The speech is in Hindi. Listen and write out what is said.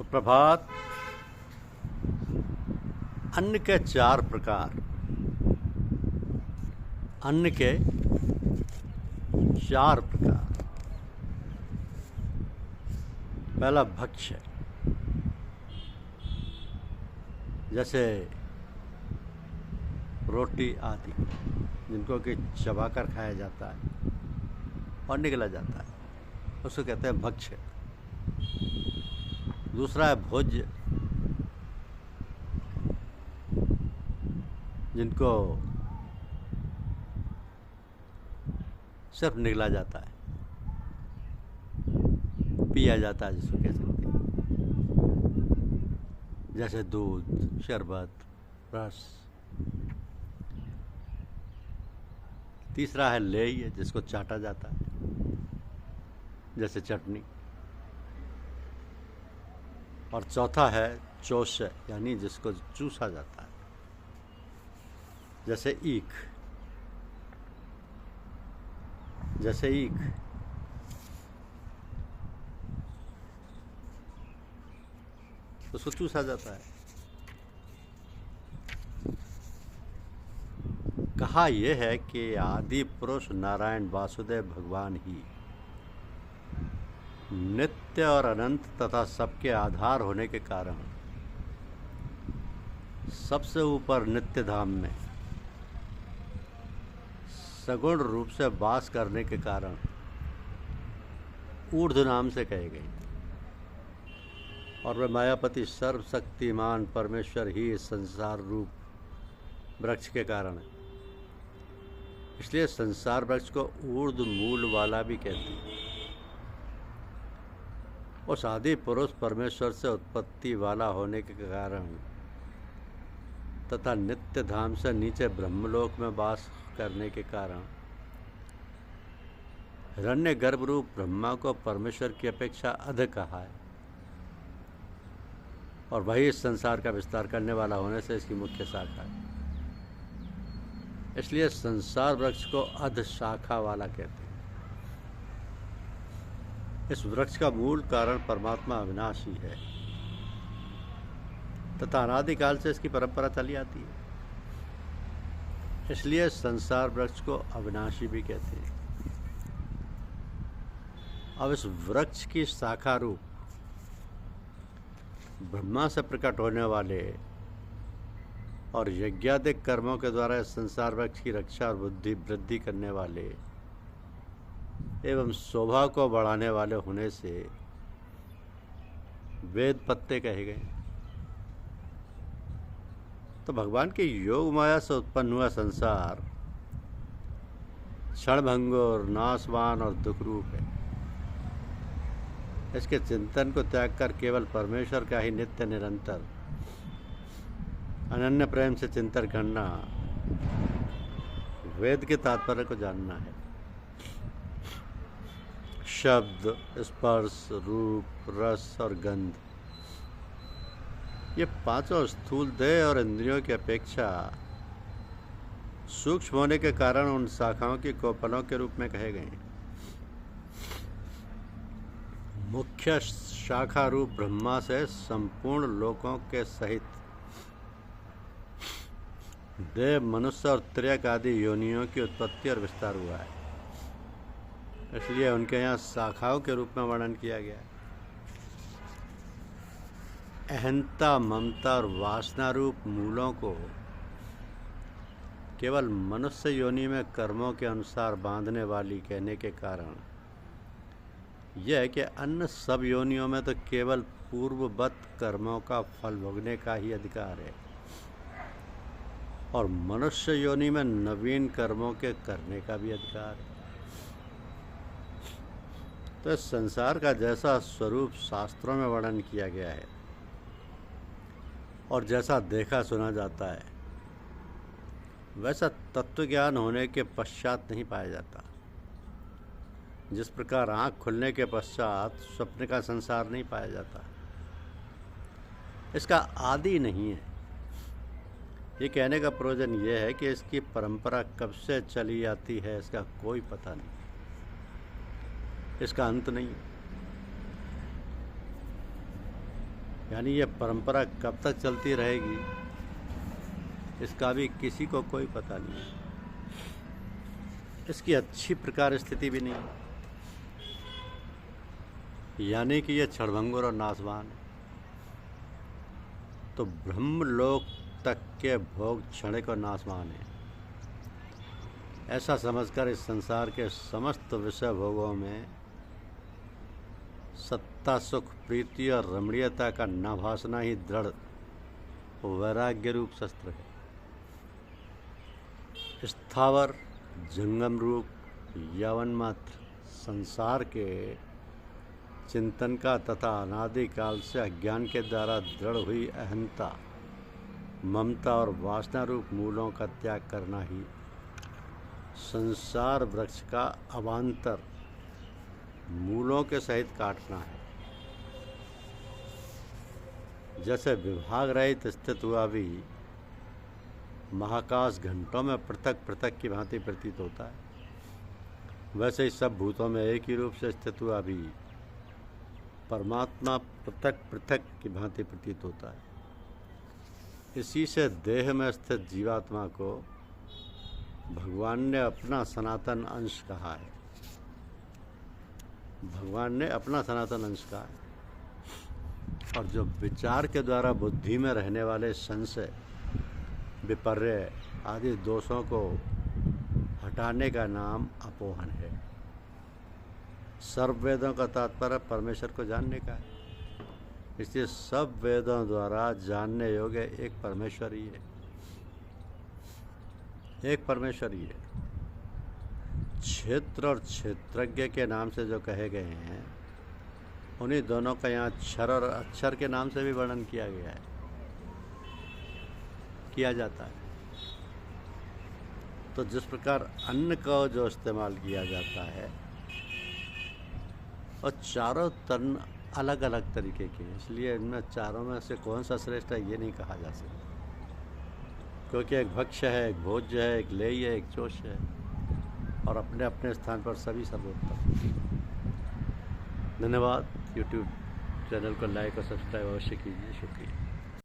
सुप्रभात। अन्न के 4 प्रकार। अन्न के 4 प्रकार। पहला भक्ष्य, जैसे रोटी आदि, जिनको कि चबाकर खाया जाता है और निगला जाता है, उसको कहते हैं भक्ष्य। दूसरा है भोज्य, जिनको सिर्फ निगला जाता है, पिया जाता है, जिसको कह सकते हैं, जैसे दूध, शरबत, रस। तीसरा है लेय, जिसको चाटा जाता है, जैसे चटनी। और चौथा है चोष्य, यानी जिसको चूसा जाता है, जैसे ईख। उसको चूसा जाता है। कहा यह है कि आदि पुरुष नारायण वासुदेव भगवान ही नित्य और अनंत तथा सबके आधार होने के कारण सबसे ऊपर नित्य धाम में सगुण रूप से वास करने के कारण ऊर्ध्व नाम से कहे गए। और वह मायापति सर्वशक्तिमान परमेश्वर ही संसार रूप वृक्ष के कारण है। इसलिए संसार वृक्ष को ऊर्ध्व मूल वाला भी कहते हैं। उस आदि पुरुष परमेश्वर से उत्पत्ति वाला होने के कारण तथा नित्य धाम से नीचे ब्रह्मलोक में वास करने के कारण हिरण्य गर्भ रूप ब्रह्मा को परमेश्वर की अपेक्षा अधिक कहा है। और वही इस संसार का विस्तार करने वाला होने से इसकी मुख्य शाखा है। इसलिए संसार वृक्ष को अध शाखा वाला कहते हैं। इस वृक्ष का मूल कारण परमात्मा अविनाशी है तथा अनादिकाल से इसकी परंपरा चली आती है। इसलिए संसार वृक्ष को अविनाशी भी कहते हैं। अब इस वृक्ष की शाखा रूप ब्रह्मा से प्रकट होने वाले और यज्ञादिक कर्मों के द्वारा इस संसार वृक्ष की रक्षा और बुद्धि वृद्धि करने वाले एवं शोभा को बढ़ाने वाले होने से वेद पत्ते कहे गए। तो भगवान के योग माया से उत्पन्न हुआ संसार क्षणभंगुर, नाशवान और दुख रूप है। इसके चिंतन को त्याग कर केवल परमेश्वर का ही नित्य निरंतर अनन्य प्रेम से चिंतन करना वेद के तात्पर्य को जानना है। शब्द, स्पर्श, रूप, रस और गंध, ये पांचों स्थूल देह और इंद्रियों की अपेक्षा सूक्ष्म होने के कारण उन शाखाओं की कोपलों के रूप में कहे गए। मुख्य शाखा रूप ब्रह्मा से संपूर्ण लोकों के सहित देव, मनुष्य और त्र्यक आदि योनियों की उत्पत्ति और विस्तार हुआ है। इसलिए उनके यहाँ शाखाओं के रूप में वर्णन किया गया है। अहंता, ममता और वासना रूप मूलों को केवल मनुष्य योनि में कर्मों के अनुसार बांधने वाली कहने के कारण यह है कि अन्य सब योनियों में तो केवल पूर्ववत कर्मों का फल भोगने का ही अधिकार है और मनुष्य योनि में नवीन कर्मों के करने का भी अधिकार है। तो इस संसार का जैसा स्वरूप शास्त्रों में वर्णन किया गया है और जैसा देखा सुना जाता है, वैसा तत्व ज्ञान होने के पश्चात नहीं पाया जाता। जिस प्रकार आँख खुलने के पश्चात स्वप्न का संसार नहीं पाया जाता, इसका आदि नहीं है। ये कहने का प्रयोजन यह है कि इसकी परंपरा कब से चली आती है, इसका कोई पता नहीं, इसका अंत नहीं। यानी ये परंपरा कब तक चलती रहेगी इसका भी किसी को कोई पता नहीं है। इसकी अच्छी प्रकार स्थिति भी नहीं है, यानी कि ये क्षणभंगुर और नाशवान है। तो ब्रह्मलोक तक के भोग क्षणिक और नाशवान है। ऐसा समझकर इस संसार के समस्त विषय भोगों में सत्ता, सुख, प्रीति और रमणीयता का न भासना ही दृढ़ वैराग्य रूप शस्त्र है। स्थावर जंगम रूप यवन मात्र संसार के चिंतन का तथा अनादिकाल से अज्ञान के द्वारा दृढ़ हुई अहंता, ममता और वासना रूप मूलों का त्याग करना ही संसार वृक्ष का अवान्तर मूलों के सहित काटना है। जैसे विभाग रहित स्थित हुआ भी महाकाश घंटों में पृथक पृथक की भांति प्रतीत होता है, वैसे ही सब भूतों में एक ही रूप से स्थित हुआ भी परमात्मा पृथक पृथक की भांति प्रतीत होता है। इसी से देह में स्थित जीवात्मा को भगवान ने अपना सनातन अंश कहा है। भगवान ने अपना सनातन अंश कहा है, और जो विचार के द्वारा बुद्धि में रहने वाले संशय, विपर्य आदि दोषों को हटाने का नाम अपोहन है। सर्व वेदों का तात्पर्य परमेश्वर को जानने का है, इसलिए सब वेदों द्वारा जानने योग्य एक परमेश्वर ही है, एक परमेश्वर ही है। क्षेत्र और क्षेत्रज्ञ के नाम से जो कहे गए हैं, उन्हीं दोनों का यहाँ क्षर और अक्षर के नाम से भी वर्णन किया गया है, किया जाता है। तो जिस प्रकार अन्न का जो इस्तेमाल किया जाता है, और चारों तन अलग अलग तरीके के हैं, इसलिए इनमें चारों में से कौन सा श्रेष्ठ है ये नहीं कहा जा सकता, क्योंकि एक भक्ष्य है, एक भोज्य है, एक लेह्य है, एक चोष्य है, और अपने अपने स्थान पर सभी सर्वोत्तम। धन्यवाद। यूट्यूब चैनल को लाइक और सब्सक्राइब अवश्य कीजिए। शुक्रिया।